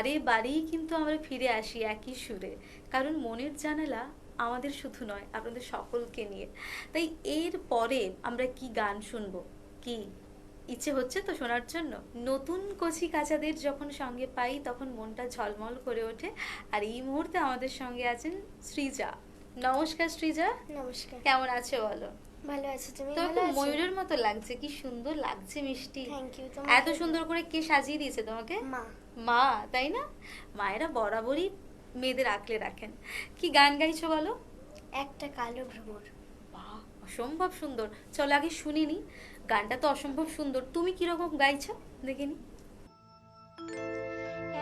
বারে বারেই কিন্তু আমরা ফিরে আসি একই সুরে, কারণ মনের জানালা আমাদের শুধু নয়, আপনাদের সকলকে নিয়ে। তাই এর পরে আমরা কি গান শুনবো, কি ইচ্ছে হচ্ছে তো শোনার জন্য? নতুন কচি কাচাদের যখন সঙ্গে পাই তখন মনটা ঝলমল করে ওঠে। আর এই মুহূর্তে আমাদের সঙ্গে আছেন সৃজা। নমস্কার সৃজা, নমস্কার। কেমন আছো বলো? ভালো আছো তুমি? তোমাকে ভালো আছো? ময়ূরের মতো লাগছে, কি সুন্দর লাগছে মিষ্টি। Thank you. এত সুন্দর করে কে সাজিয়ে দিয়েছে তোমাকে? মা। মা, তাই না? মায়েরা বরাবরই মেয়েদের আঁকলে রাখেন। কি গান গাইছো বলো? একটা কালো ভ্রমর। বাহ, অসম্ভব সুন্দর। চলো আগে শুনিনি, গানটা তো অসম্ভব সুন্দর, তুমি কিরকম গাইছো দেখিনি।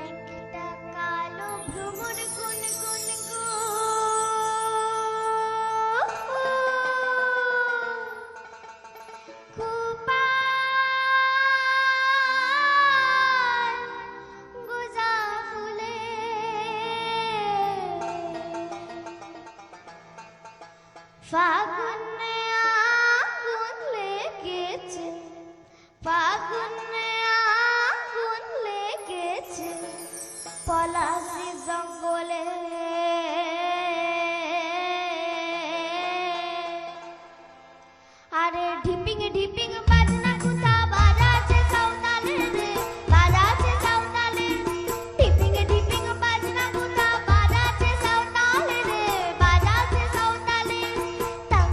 একটা কালো ভ্রমর গুন গুন গো, গোপাল গোজা ফুলে ফাগুনে আগুন লেগেছে, ফাগুনে আগুন লেগেছে পলাশি জঙ্গলে। আরে ঢিপিং ঢিপিং বাজনা কুথা বাজাছে সাঁওতালে রে, বাজাছে সাঁওতালে। ঢিপিং ঢিপিং বাজনা কুথা বাজাছে সাঁওতালে রে, বাজাছে সাঁওতালে। তাও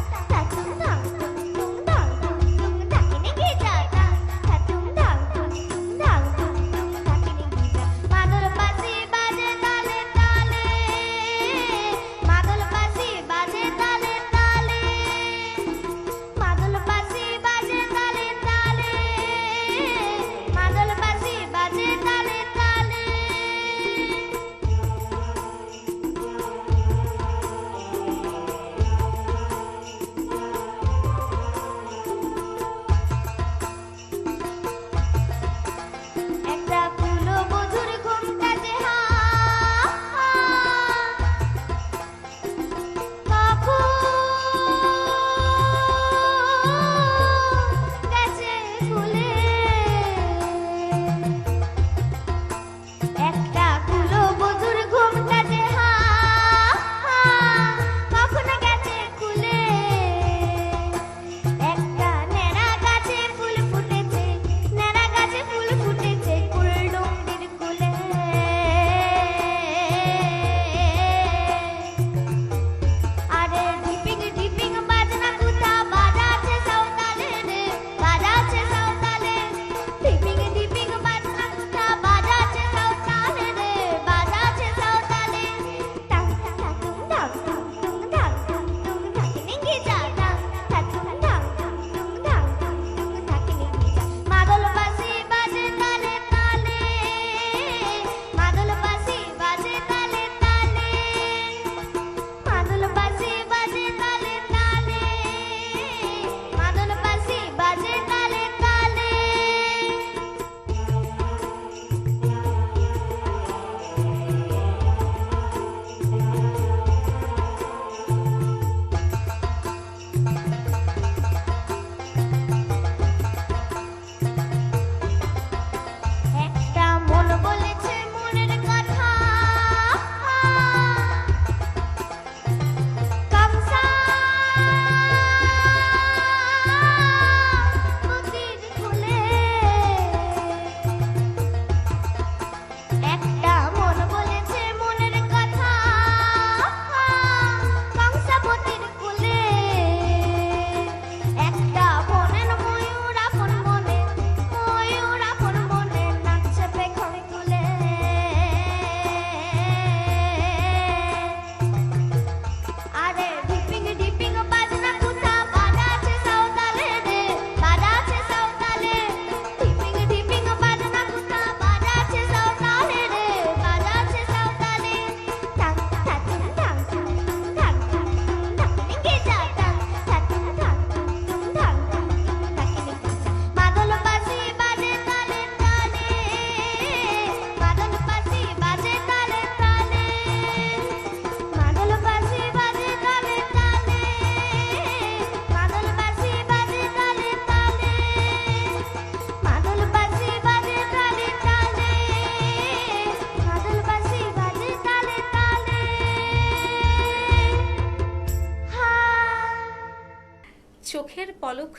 চোখের পলক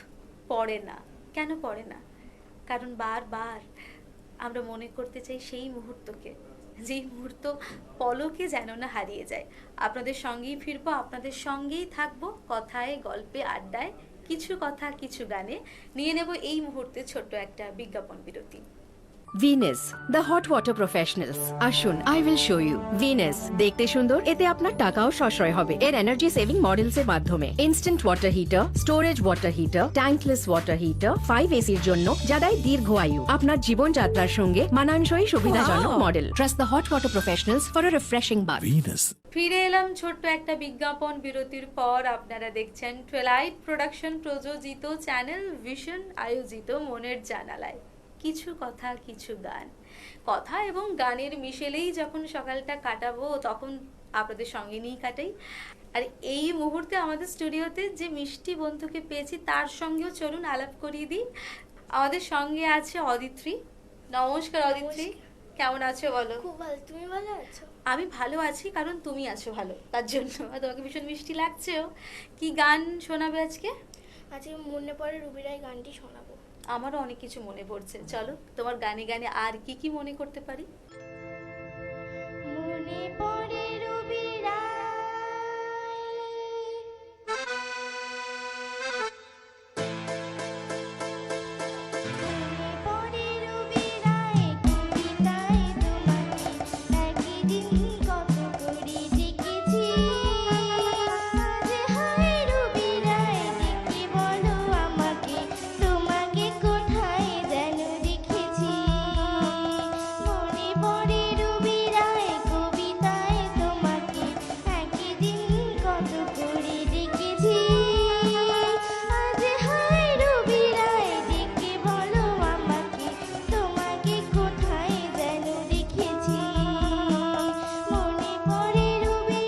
পড়ে না। কেন পড়ে না? কারণ বারবার আমরা মনে করতে চাই সেই মুহূর্তকে, যেই মুহূর্ত পলকে যেন না হারিয়ে যায়। আপনাদের সঙ্গেই ফিরবো, আপনাদের সঙ্গেই থাকবো, কথায় গল্পে আড্ডায়, কিছু কথা কিছু গানে। নিয়ে নেব এই মুহূর্তে ছোট্ট একটা বিজ্ঞাপন বিরতি। Venus the hot water professionals. আসুন, I will show you. Venus দেখতে সুন্দর, এতে আপনার টাকাও সাশ্রয় হবে। এর এনার্জি সেভিং মডেলস এর মাধ্যমে instant water heater, storage water heater, tankless water heater, 5 এসির জন্য, যা দেয় দীর্ঘ আয়ু। আপনার জীবনযাত্রার সঙ্গে মানানসই সুবিধাজনক Wow! Model. Trust the hot water professionals for a refreshing bath. Venus. ফিরে এলাম ছোট্ট একটা বিজ্ঞাপন বিরতির পর। আপনারা দেখছেন টুয়েলাইট প্রোডাকশন প্রযোজিত, চ্যানেল ভিশন আয়োজিত মনের জানালায় কিছু কথা কিছু গান। কথা এবং গানের মিশেলেই যখন সকালটা কাটাবো, তখন আপনাদের সঙ্গে নিয়েই কাটাই। আর এই মুহূর্তে আমাদের স্টুডিওতে যে মিষ্টি বন্ধুকে পেয়েছি, তার সঙ্গেও চলুন আলাপ করিয়ে দিই। আমাদের সঙ্গে আছে অদিত্রী। নমস্কার অদিত্রী, কেমন আছো বলো? খুব ভালো, তুমি ভালো আছো? আমি ভালো আছি, কারণ তুমি আছো ভালো, তার জন্য। আর তোমাকে ভীষণ মিষ্টি লাগছেও। কি গান শোনাবে আজকে? আজকে মনে পড়ে রুবি রায় গানটি শোনাবো। আমারও অনেক কিছু মনে পড়ছে, চলো তোমার গানে গানে আর কি কি মনে করতে পারি। মনে পড়ে রুবি মনে পড়ে রুবি রায় কবিতায় তোমাকে একদিন কত করে দেখেছি। আজ হায় রুবি রায়, ডেকে বলো আমাকে, তোমাকে কোথায় যেন দেখেছি। মনে পড়ে রুবি রায় কবিতায় তোমাকে একদিন কত করে দেখেছি। আজ হায় রুবি রায়, ডেকে বলো আমাকে, তোমাকে কোথায় যেন দেখেছি। মনে পড়ে রুবি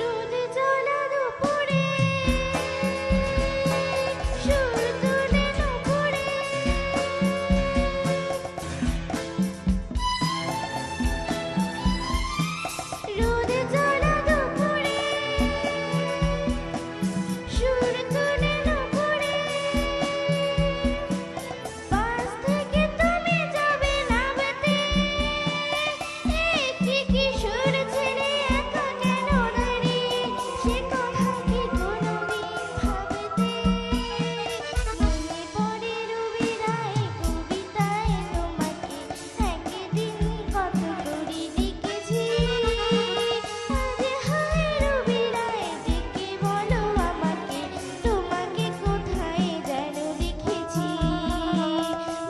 রোদ জ্বলা দুপুরে, সুর তুলে নুপুরে, রোদ জ্বলা দুপুরে, সুর তুলে নুপুরে, বাস থেকে তুমি যাবে নামতে, একটি কিশোর ছেড়ে একা কেন দাঁড়িয়ে, সে কথা কি কোনোদিন ভাবতে? মনে পড়ে রুবি রায় কবিতায় তোমাকে একদিন কত করে দেখেছি। আজ হায় রুবি রায়, ডেকে বলো আমাকে, তোমাকে কোথায় যেন দেখেছি।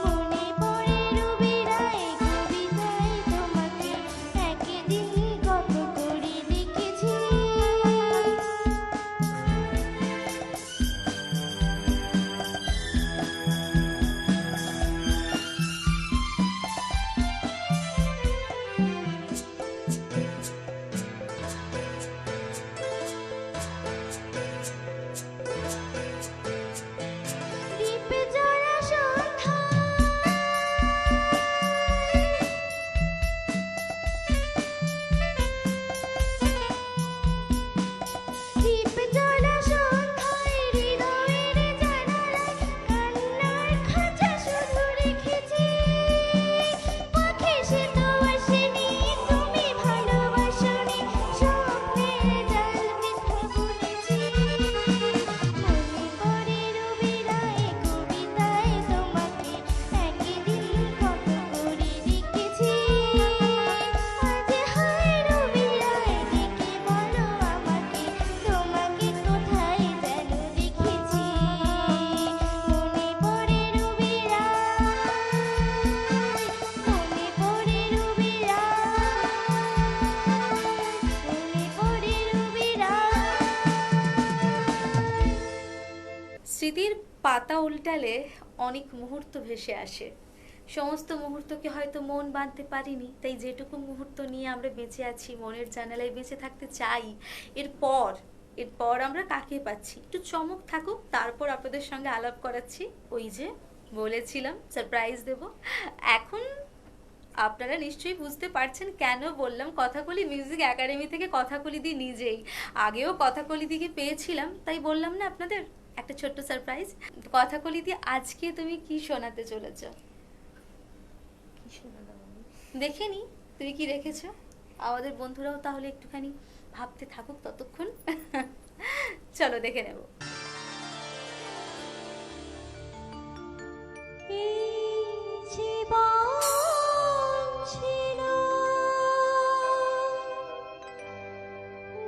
মনে পড়ে রুবি রায় কবিতায় তোমাকে একদিন কত করে দেখেছি। দ্বীপে জড়া দ্বীপে জড়া সন্ধ্যায়, হৃদয়ের জানালায় কান্নার খাঁচা শুধু রেখেছি। পাখি সে তো আসেনি, তুমি ভালোবাসনি, স্বপ্নের জাল বৃথা বুনেছি। মনে পড়ে রুবি রায় কবিতায় তোমাকে একদিন কত করে দেখেছি। আজ হায় রুবি রায়, ডেকে বলো আমাকে, তোমাকে কোথায় যেন দেখেছি। মনে পড়ে রুবি মনে পড়ে রুবি মনে পড়ে রুবি স্মৃতির পাতা উল্টালে অনেক মুহূর্ত ভেসে আসে। সমস্ত মুহূর্তকে হয়তো মন বাঁধতে পারিনি, তাই যেটুকু মুহূর্ত নিয়ে আমরা বেঁচে আছি, মনের জানালায় বেঁচে থাকতে চাই। এরপর এরপর আমরা কাকে পাচ্ছি, একটু চমক থাকুক, তারপর আপনাদের সঙ্গে আলাপ করাচ্ছি। ওই যে বলেছিলাম সারপ্রাইজ দেব। এখন আপনারা নিশ্চয়ই বুঝতে পারছেন কেন বললাম কথাকলি মিউজিক একাডেমি থেকে কথাকলি দি নিজেই। আগেও কথাকলি দিকে পেয়েছিলাম, তাই বললাম না আপনাদের একটা ছোট্ট সারপ্রাইজ। কথাকলি দি আজকে তুমি কি শোনাতে চলেছ? দেখে নি তুমি কি রেখেছ। আমাদের বন্ধুরাও তাহলে একটুখানি ভাবতে থাকুক ততক্ষণ। চলো দেখে নেব। জীবন ছিল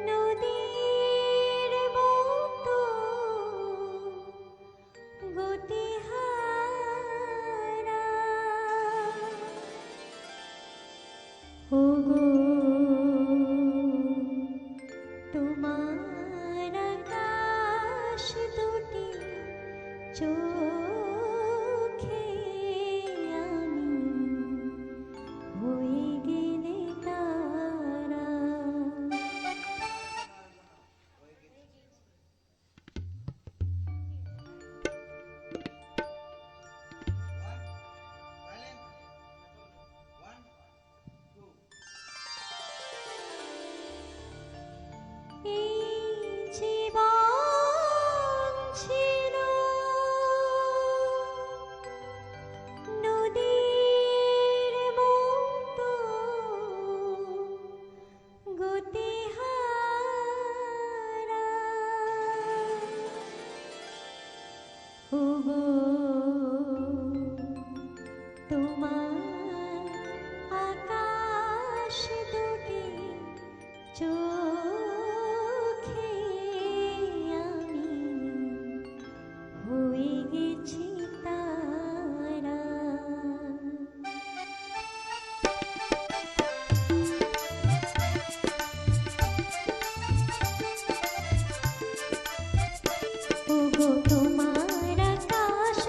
নদীর মতো গতিহারা, ওগো তোমার আকাশ দুটি চোখে আমি হয়ে গেলে তারা। এই জীবন ছিল নদীর মতো গতিহারা, ওগো তোমার আকাশ দুটি চোখে আমি হয়ে গেছি তারা। ওগো তোমার আকাশ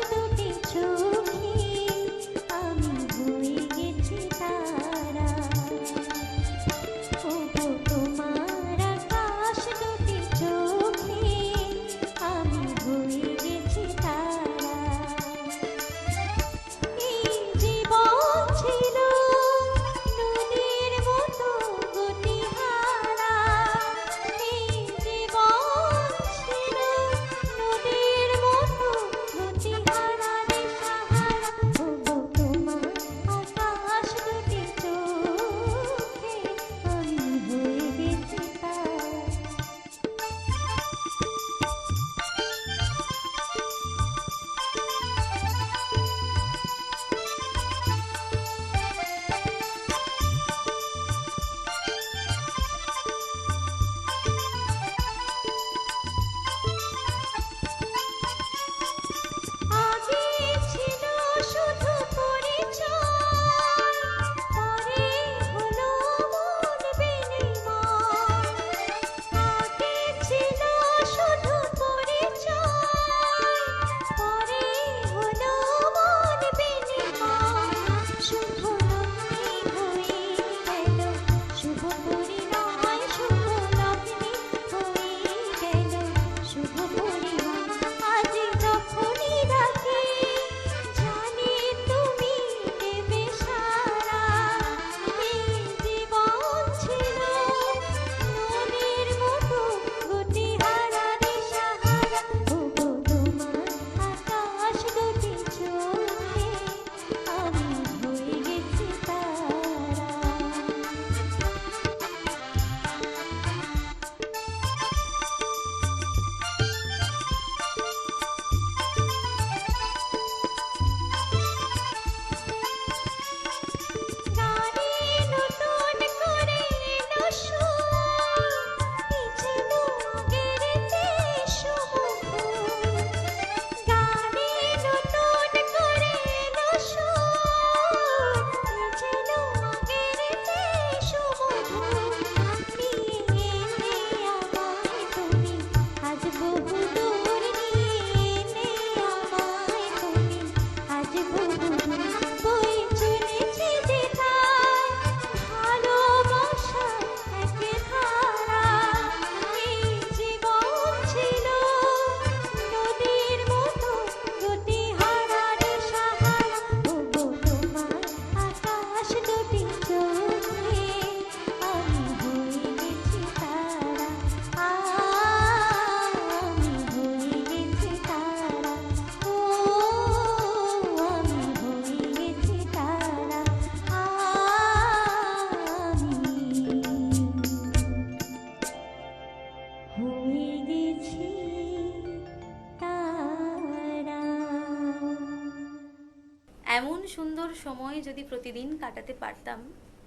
সুন্দর সময় যদি প্রতিদিন কাটাতে পারতাম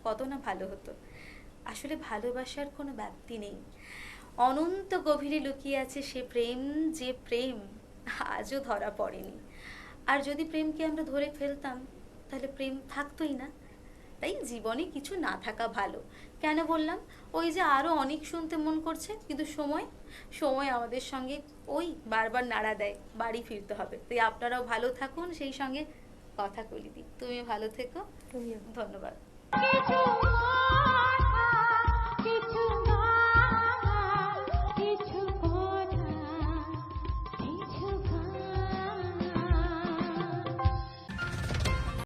কত না ভালো হতো। আসলে ভালোবাসার কোনো ব্যাপ্তি নেই, অনন্ত গভীরে লুকিয়ে আছে সে প্রেম, যে প্রেম আজও ধরা পড়েনি। আর যদি প্রেমকে আমরা ধরে ফেলতাম তাহলে প্রেম থাকতোই না। তাই জীবনে কিছু না থাকা ভালো। কেন বললাম? ওই যে আরো অনেক শুনতে মন করছে, কিন্তু সময় সময় আমাদের সঙ্গে ওই বারবার নাড়া দেয়, বাড়ি ফিরতে হবে। তাই আপনারাও ভালো থাকুন, সেই সঙ্গে কথা কলি দিই, তুমি ভালো থেকো। ধন্যবাদ। কিছু